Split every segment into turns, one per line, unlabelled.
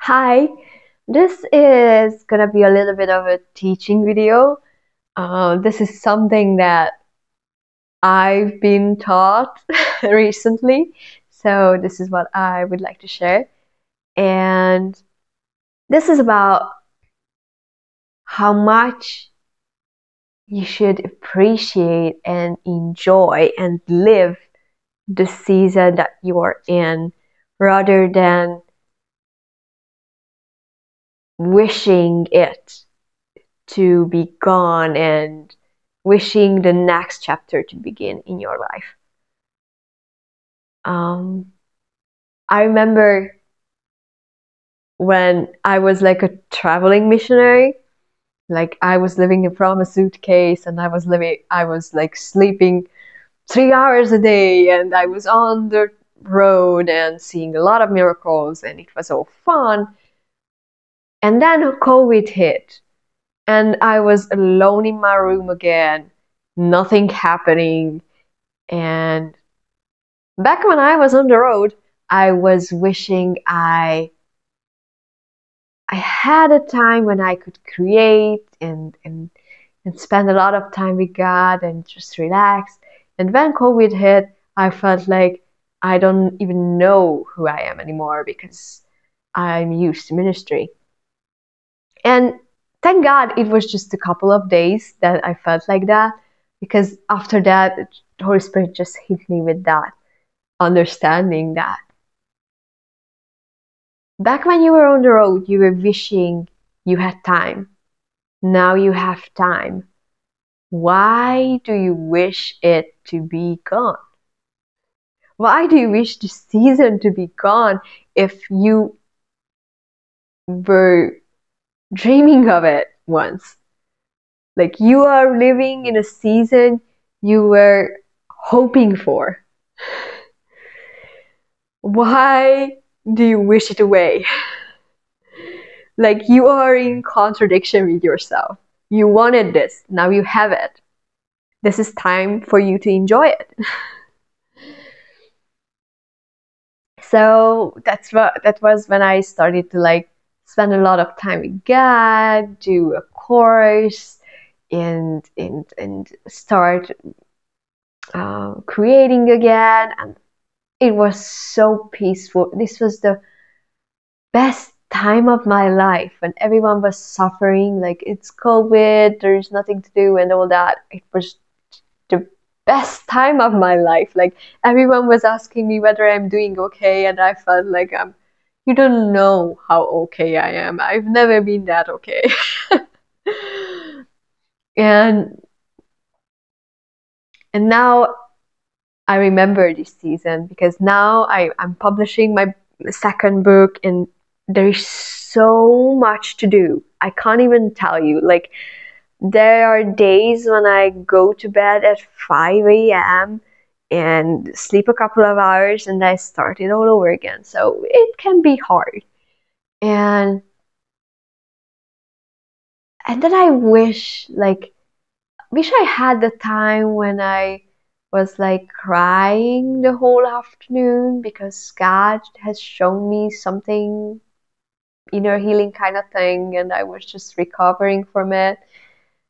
Hi, this is gonna be a little bit of a teaching video. This is something that I've been taught recently, so this is what I would like to share. And this is about how much you should appreciate and enjoy and live the season that you are in rather than wishing it to be gone and wishing the next chapter to begin in your life. I remember when I was like a traveling missionary, like I was living from a suitcase and I was like sleeping 3 hours a day and I was on the road and seeing a lot of miracles and it was all fun. And then COVID hit and I was alone in my room again, nothing happening. And back when I was on the road, I was wishing I had a time when I could create and spend a lot of time with God and just relax. And when COVID hit, I felt like I don't even know who I am anymore because I'm used to ministry. And thank God it was just a couple of days that I felt like that, because after that, the Holy Spirit just hit me with that understanding that back when you were on the road, you were wishing you had time. Now you have time. Why do you wish it to be gone? Why do you wish the season to be gone if you were dreaming of it once? Like you are living in a season you were hoping for. Why do you wish it away? Like you are in contradiction with yourself. You wanted this, now you have it. This is time for you to enjoy it. So that was when I started to like spend a lot of time with God, do a course, and start creating again, and it was so peaceful. This was the best time of my life when everyone was suffering, like it's COVID, there's nothing to do, and all that. It was the best time of my life. Like everyone was asking me whether I'm doing okay, and I felt like you don't know how okay I am. I've never been that okay. and and now I remember this season because now I'm publishing my second book and there is so much to do. I can't even tell you. Like there are days when I go to bed at 5 a.m. and sleep a couple of hours and I start it all over again. So it can be hard. And then I wish I had the time when I was like crying the whole afternoon because God has shown me something, inner healing kind of thing, and I was just recovering from it,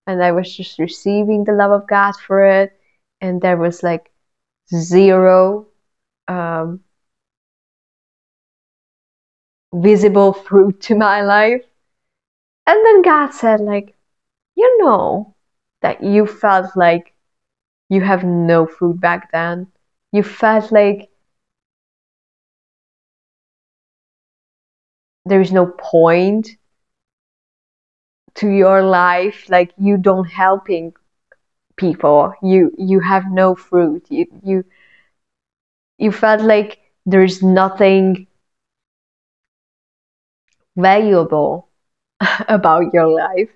and I was just receiving the love of God for it, and there was like zero visible fruit to my life. And then God said, like, you know that you felt like you have no fruit back then. You felt like there is no point to your life, like you don't helping people, you have no fruit, you felt like there's nothing valuable about your life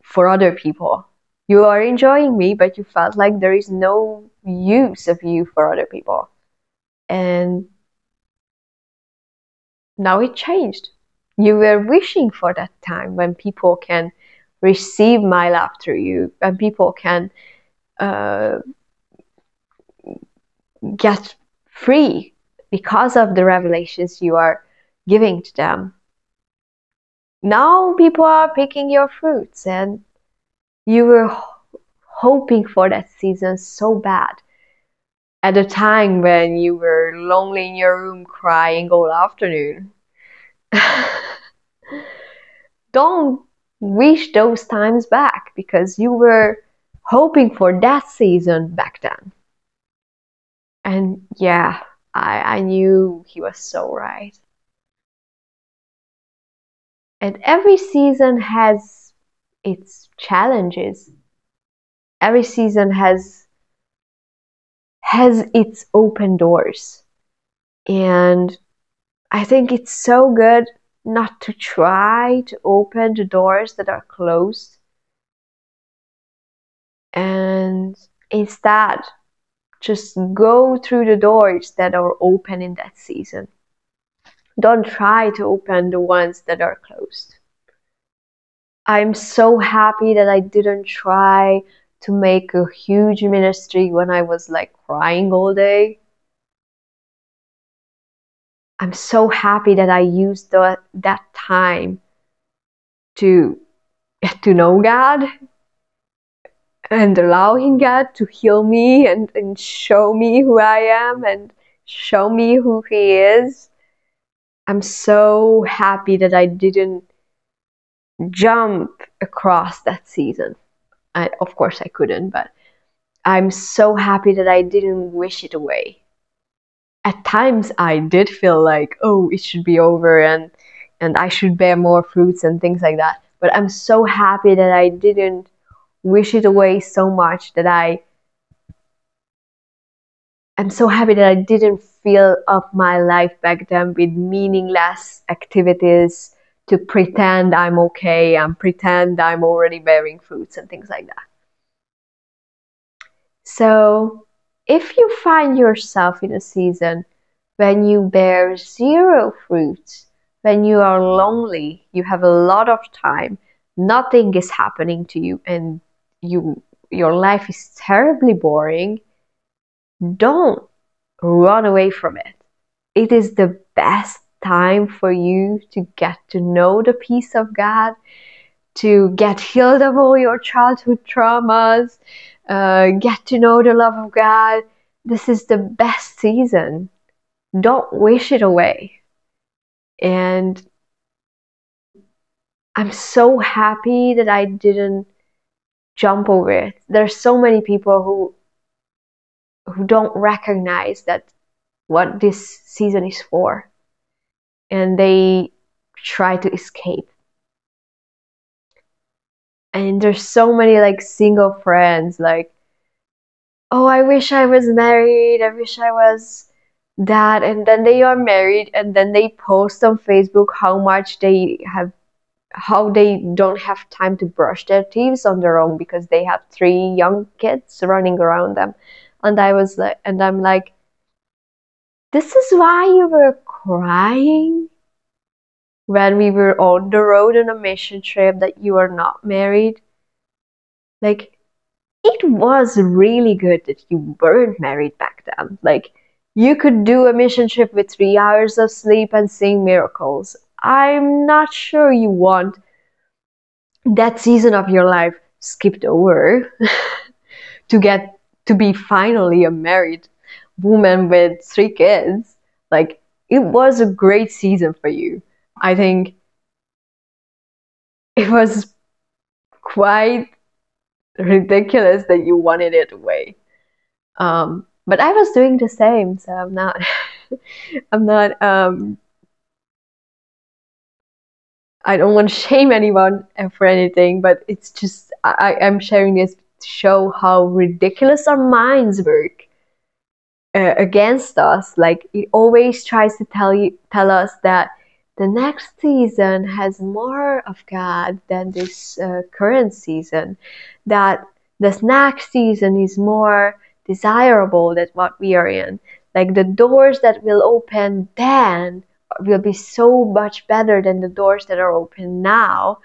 for other people. You are enjoying me, but you felt like there is no use of you for other people. And now it changed. You were wishing for that time when people can receive my love through you, when people can uh, get free because of the revelations you are giving to them. Now people are picking your fruits, and you were hoping for that season so bad at a time when you were lonely in your room crying all afternoon. Don't wish those times back, because you were hoping for that season back then. And yeah, I knew he was so right. And every season has its challenges. Every season has its open doors. And I think it's so good not to try to open the doors that are closed, and instead just go through the doors that are open in that season. Don't try to open the ones that are closed. I'm so happy that I didn't try to make a huge ministry when I was like crying all day. I'm so happy that I used that time to get to know God and allowing God to heal me and show me who I am and show me who He is. I'm so happy that I didn't jump across that season. Of course, I couldn't, but I'm so happy that I didn't wish it away. At times, I did feel like, oh, it should be over and I should bear more fruits and things like that. But I'm so happy that I didn't wish it away so much that I'm so happy that I didn't fill up my life back then with meaningless activities to pretend I'm okay and pretend I'm already bearing fruits and things like that. So, if you find yourself in a season when you bear zero fruits, when you are lonely, you have a lot of time, nothing is happening to you, and your life is terribly boring, don't run away from it. It is the best time for you to get to know the peace of God, to get healed of all your childhood traumas, get to know the love of God. This is the best season. Don't wish it away. And I'm so happy that I didn't jump over it. There's so many people who don't recognize that what this season is for, and they try to escape. And there's so many like single friends like, oh, I wish I was married, I wish I was that, and then they are married and then they post on Facebook how they don't have time to brush their teeth on their own because they have 3 young kids running around them. And I'm like, this is why you were crying when we were on the road on a mission trip that you are not married? Like, it was really good that you weren't married back then. Like, you could do a mission trip with 3 hours of sleep and sing miracles. I'm not sure you want that season of your life skipped over to get to be finally a married woman with 3 kids. Like, it was a great season for you. I think it was quite ridiculous that you wanted it away. But I was doing the same, so I'm not, I'm not, I don't want to shame anyone for anything, but it's just, I'm sharing this to show how ridiculous our minds work against us. Like, it always tries to tell us that the next season has more of God than this current season, that this next season is more desirable than what we are in. Like, the doors that will open then will be so much better than the doors that are open now,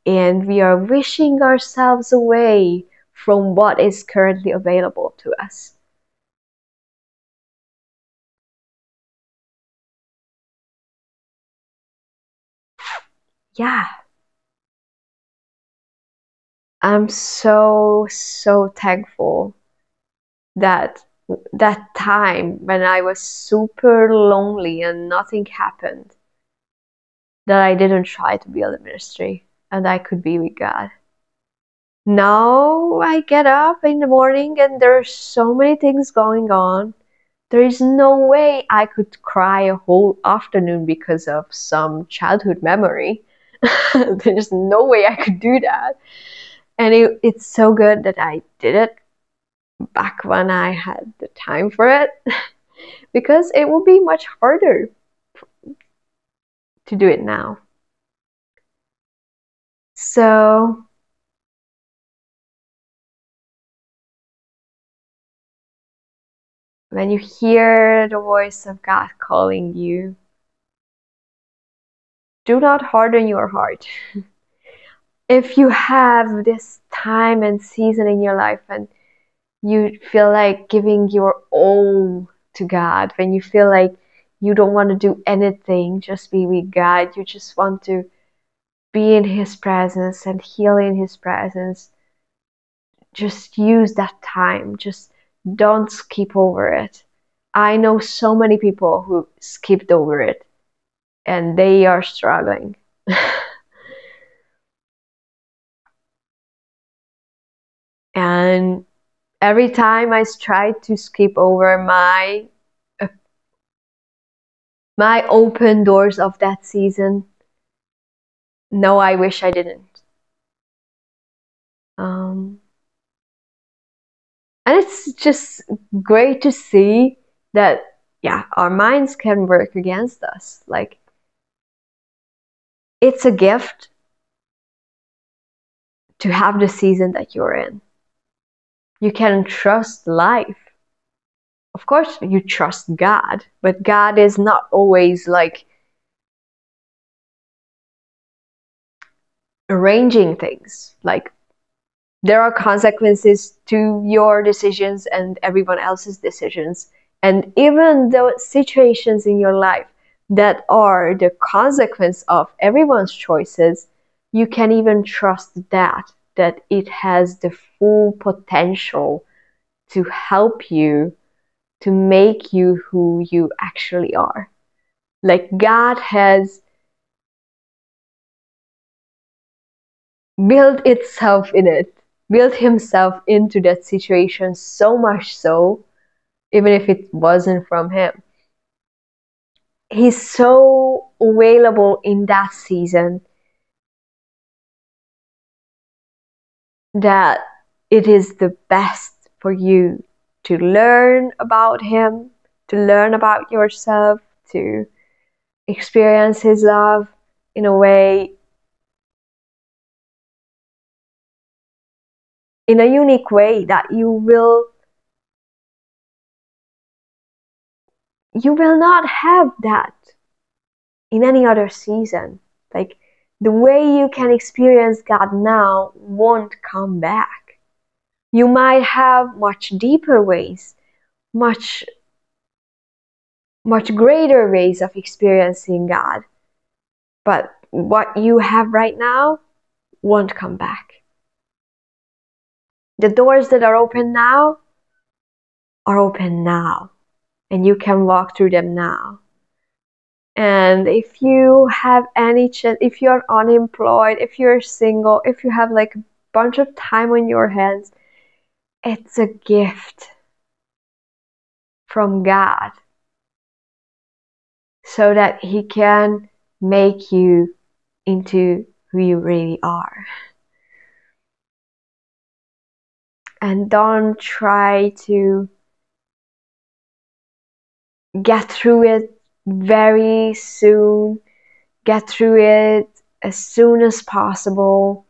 and we are wishing ourselves away from what is currently available to us. yeah, I'm so, so thankful that that time when I was super lonely and nothing happened, that I didn't try to build a ministry and I could be with God. Now I get up in the morning and there's so many things going on. There is no way I could cry a whole afternoon because of some childhood memory. There's no way I could do that. And it's so good that I did it back when I had the time for it, because it will be much harder to do it now. So when you hear the voice of God calling you, do not harden your heart. If you have this time and season in your life and you feel like giving your all to God, when you feel like you don't want to do anything, just be with God, you just want to be in His presence and heal in His presence, just use that time. Just don't skip over it. I know so many people who skipped over it and they are struggling. And every time I try to skip over my open doors of that season, no, I wish I didn't. Um, and it's just great to see that, yeah, our minds can work against us. Like, it's a gift to have the season that you're in. You can trust life. Of course, you trust God, but God is not always like arranging things. Like, there are consequences to your decisions and everyone else's decisions. And even those situations in your life that are the consequence of everyone's choices, you can even trust that it has the full potential to help you, to make you who you actually are. Like, God has built himself into that situation, so much so, even if it wasn't from him. He's so available in that season that it is the best for you to learn about him, to learn about yourself, to experience his love in a way, in a unique way that you will not have that in any other season. Like, the way you can experience God now won't come back. You might have much deeper ways, much much greater ways of experiencing God, but what you have right now won't come back. The doors that are open now, and you can walk through them now. And if you have any chance, if you're unemployed, if you're single, if you have like a bunch of time on your hands, it's a gift from God so that He can make you into who you really are. And don't try to get through it very soon, get through it as soon as possible.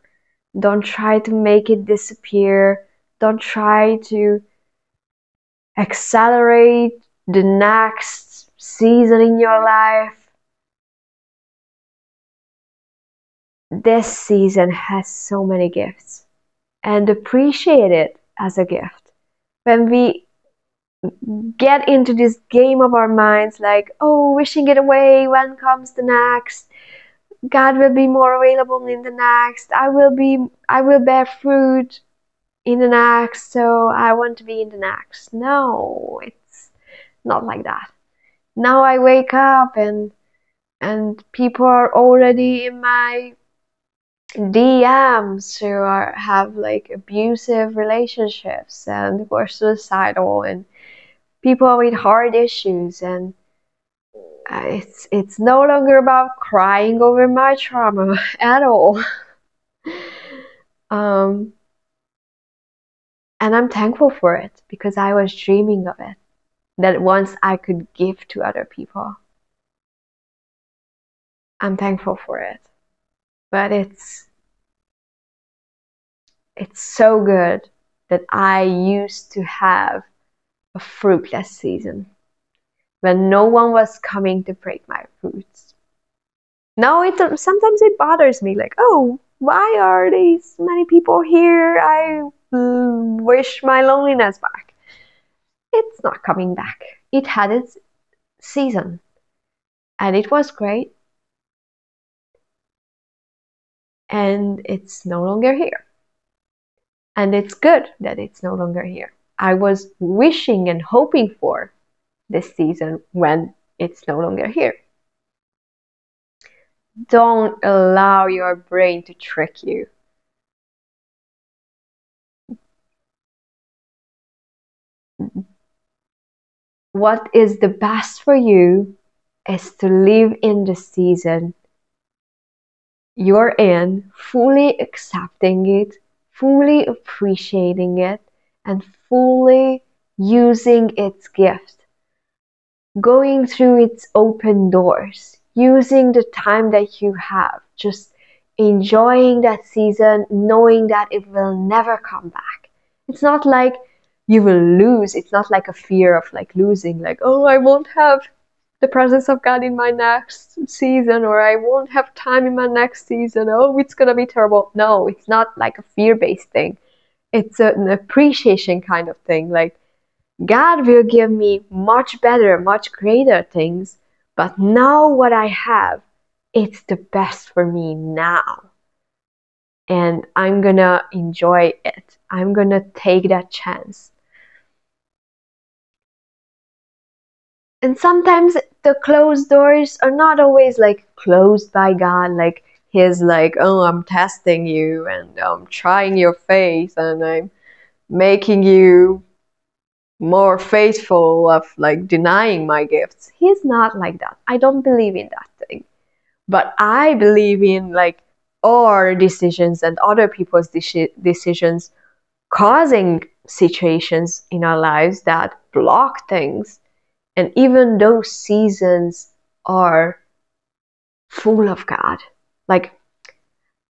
Don't try to make it disappear. Don't try to accelerate the next season in your life. This season has so many gifts, and appreciate it as a gift. When we get into this game of our minds, like, oh, wishing it away, when comes the next? God will be more available in the next. I will bear fruit in the next, so I want to be in the next. No, it's not like that. Now I wake up and people are already in my DMs who have like abusive relationships and who are suicidal and people with heart issues, and it's no longer about crying over my trauma at all. um, and I'm thankful for it because I was dreaming of it, that once I could give to other people. I'm thankful for it, but it's so good that I used to have a fruitless season when no one was coming to break my fruits. Now sometimes it bothers me, like, oh, why are these many people here? I wish my loneliness back. It's not coming back. It had its season, and it was great, and it's no longer here. And it's good that it's no longer here. I was wishing and hoping for this season when it's no longer here. Don't allow your brain to trick you. What is the best for you is to live in the season you're in, fully accepting it, fully appreciating it, and fully using its gift. Going through its open doors, using the time that you have, just enjoying that season, knowing that it will never come back. It's not like you will lose. It's not like a fear of like losing, like, oh, I won't have the presence of God in my next season, or I won't have time in my next season. Oh, it's gonna be terrible. No, it's not like a fear-based thing. It's an appreciation kind of thing. Like, God will give me much better, much greater things, but now what I have, it's the best for me now. And I'm gonna enjoy it. I'm gonna take that chance. And sometimes the closed doors are not always like closed by God, like He's like, oh, I'm testing you and I'm trying your faith and I'm making you more faithful of like denying my gifts. He's not like that. I don't believe in that thing. But I believe in like our decisions and other people's decisions causing situations in our lives that block things. And even those seasons are full of God. Like,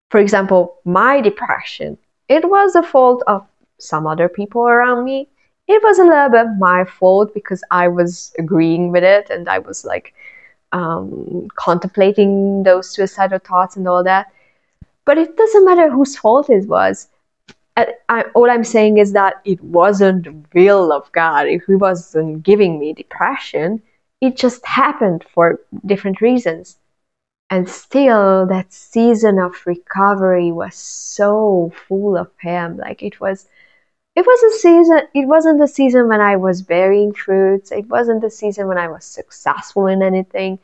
for example, my depression, it was the fault of some other people around me. It was a little bit my fault because I was agreeing with it and I was like contemplating those suicidal thoughts and all that. But it doesn't matter whose fault it was. All I'm saying is that it wasn't the will of God. If He wasn't giving me depression, it just happened for different reasons. And still, that season of recovery was so full of Him. Like it was a season. It wasn't the season when I was bearing fruits. It wasn't the season when I was successful in anything.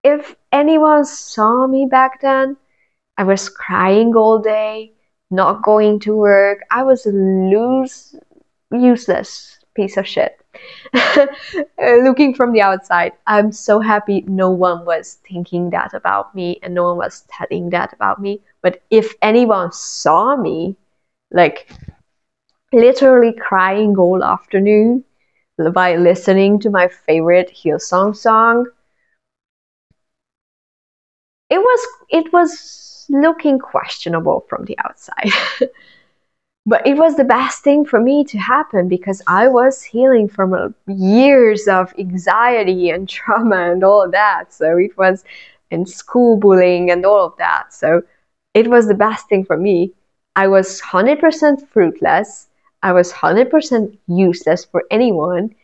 If anyone saw me back then, I was crying all day, not going to work. I was a useless piece of shit. Looking from the outside, I'm so happy no one was thinking that about me and no one was telling that about me. But if anyone saw me, like literally crying all afternoon by listening to my favorite Hillsong song, it was looking questionable from the outside. But it was the best thing for me to happen because I was healing from years of anxiety and trauma and all of that. So it was in school bullying and all of that. So it was the best thing for me. I was 100% fruitless. I was 100% useless for anyone.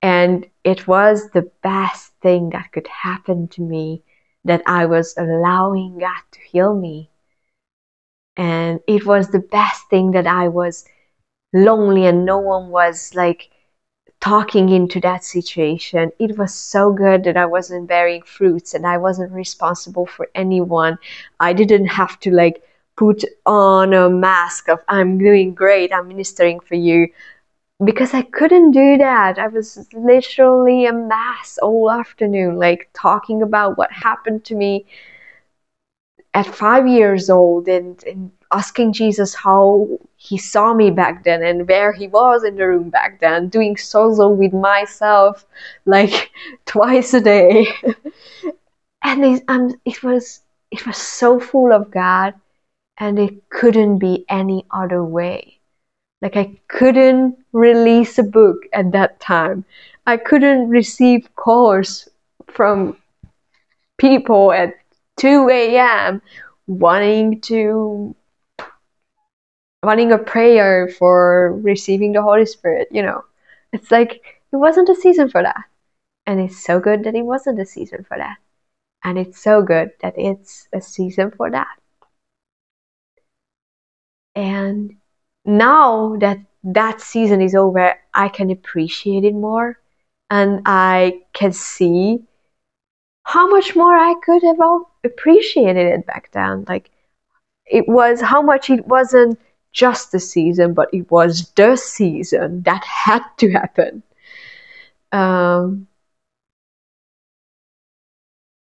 And it was the best thing that could happen to me that I was allowing God to heal me. And it was the best thing that I was lonely and no one was like talking into that situation. It was so good that I wasn't bearing fruits and I wasn't responsible for anyone. I didn't have to like put on a mask of I'm doing great, I'm ministering for you, because I couldn't do that. I was literally a mess all afternoon, like talking about what happened to me at 5 years old, and asking Jesus how he saw me back then and where he was in the room back then, doing sozo with myself like twice a day. And it was so full of God, and it couldn't be any other way. Like I couldn't release a book at that time. I couldn't receive calls from people at 2 a.m. wanting a prayer for receiving the Holy Spirit, It's like it wasn't a season for that. And it's so good that it wasn't a season for that. And it's so good that it's a season for that. And now that that season is over, I can appreciate it more. And I can see how much more I could have appreciated it back then. Like it was how much it wasn't just the season, but it was the season that had to happen.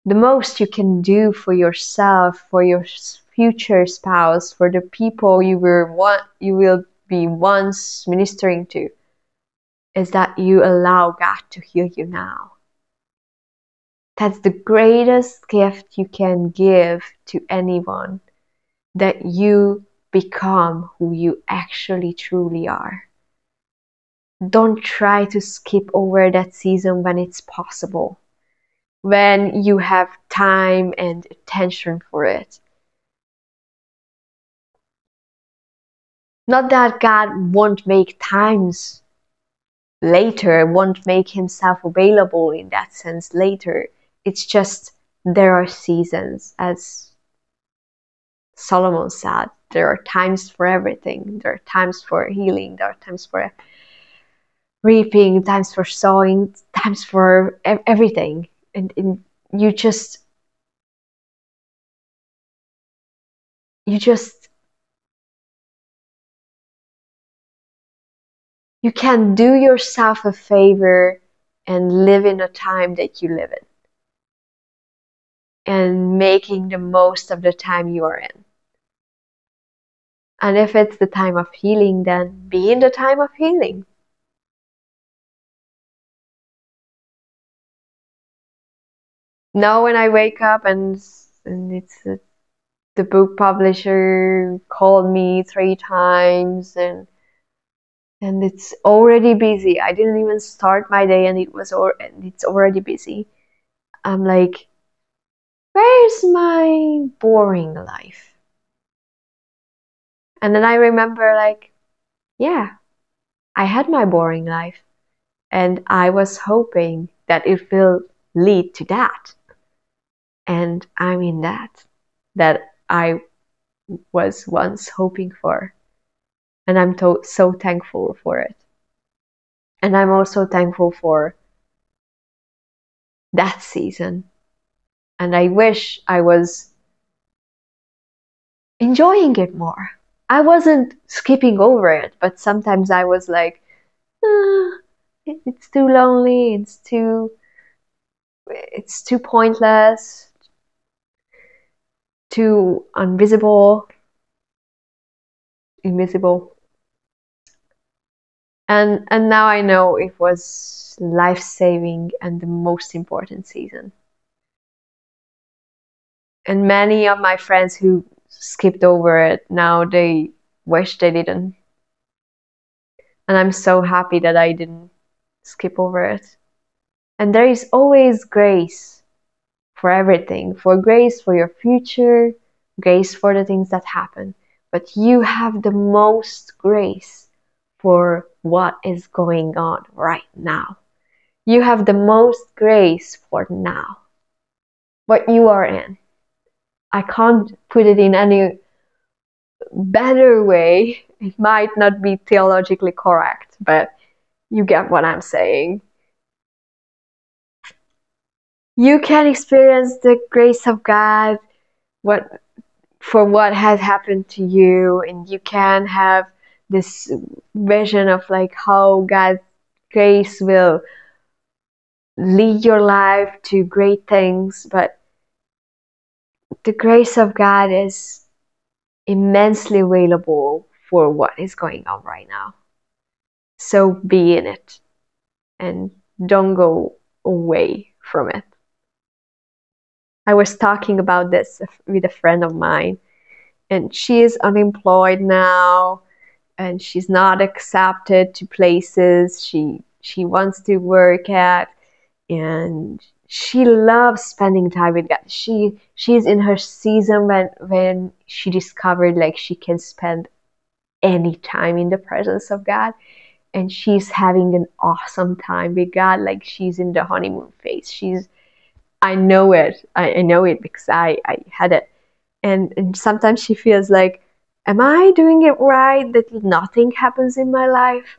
The most you can do for yourself, for your future spouse, for the people you will be once ministering to, is that you allow God to heal you now. That's the greatest gift you can give to anyone, that you become who you actually truly are. Don't try to skip over that season when it's possible, when you have time and attention for it. Not that God won't make times later, won't make himself available in that sense later. It's just there are seasons, as Solomon said. There are times for everything. There are times for healing. There are times for reaping, times for sowing, times for everything. And you just you can do yourself a favor and live in the time that you live in, and making the most of the time you are in. And if it's the time of healing, then be in the time of healing. Now when I wake up and it's the book publisher called me 3 times and it's already busy. I didn't even start my day and it's already busy. I'm like, where's my boring life? And then I remember, like, yeah, I had my boring life, and I was hoping that it will lead to that. And I'm in that I was once hoping for. And I'm so thankful for it. And I'm also thankful for that season. And I wish I was enjoying it more. I wasn't skipping over it, but sometimes I was like, it's too lonely, it's too pointless, too invisible. And now I know it was life-saving and the most important season. And many of my friends who skipped over it, now they wish they didn't. And I'm so happy that I didn't skip over it. And there is always grace for everything, for grace for your future, grace for the things that happen. But you have the most grace for what is going on right now. You have the most grace for now. what you are in. I can't put it in any better way. It might not be theologically correct, but you get what I'm saying. You can experience the grace of God for what has happened to you, and you can have this vision of like how God's grace will lead your life to great things. But the grace of God is immensely available for what is going on right now. So be in it and don't go away from it. I was talking about this with a friend of mine, and she is unemployed now, and she's not accepted to places she wants to work at, and she loves spending time with God. She's in her season when she discovered like she can spend any time in the presence of God, and she's having an awesome time with God. Like she's in the honeymoon phase. I know it. I know it because I had it. And sometimes she feels like, am I doing it right that nothing happens in my life?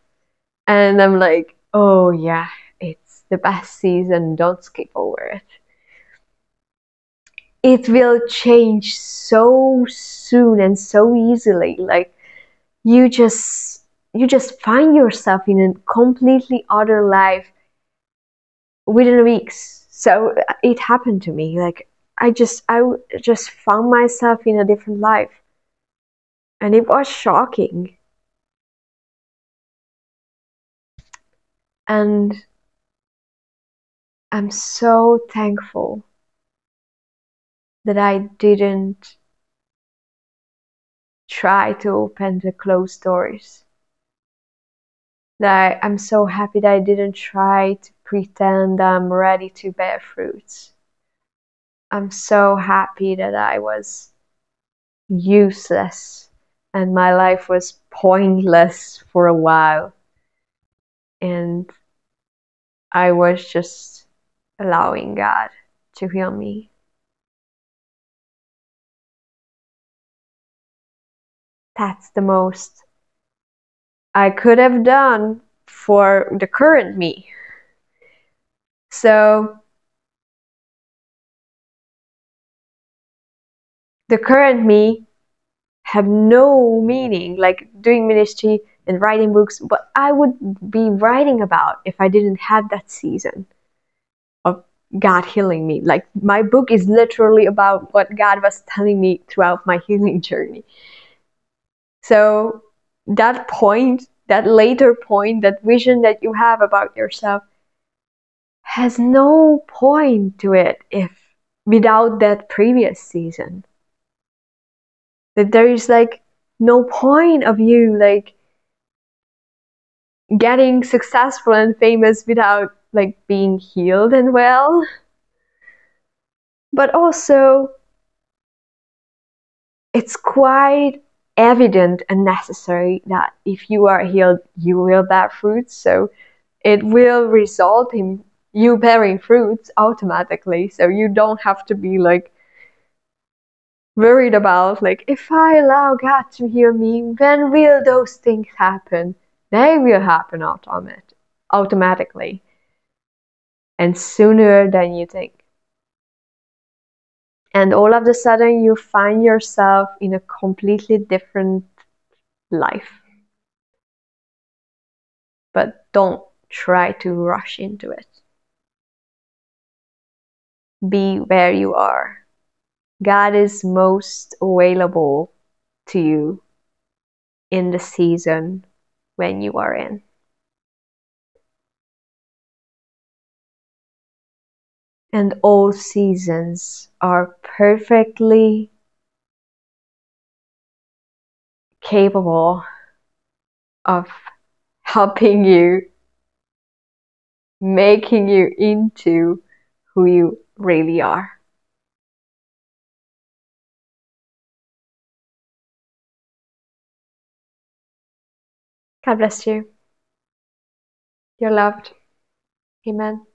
And I'm like, oh yeah, it's the best season. Don't skip over it. It will change so soon and so easily. Like you just find yourself in a completely other life within weeks. So it happened to me. Like I just found myself in a different life, and it was shocking. And I'm so thankful that I didn't try to open the closed doors. That I'm so happy that I didn't try to pretend I'm ready to bear fruits. I'm so happy that I was useless and my life was pointless for a while. And I was just allowing God to heal me. That's the most I could have done for the current me. So the current me have no meaning, like doing ministry and writing books, what I would be writing about if I didn't have that season of God healing me. Like my book is literally about what God was telling me throughout my healing journey. So that point, that later point, that vision that you have about yourself has no point to it if without that previous season. That there is like no point of you like getting successful and famous without like being healed and well. But also it's quite evident and necessary that if you are healed, you will bear fruits. So it will result in you bearing fruits automatically. So you don't have to be like worried about like, if I allow God to heal me, when will those things happen? They will happen automatically and sooner than you think. And all of a sudden you find yourself in a completely different life. But don't try to rush into it. Be where you are. God is most available to you in the season when you are in. And all seasons are perfectly capable of helping you, making you into who you really are. God bless you. You're loved. Amen.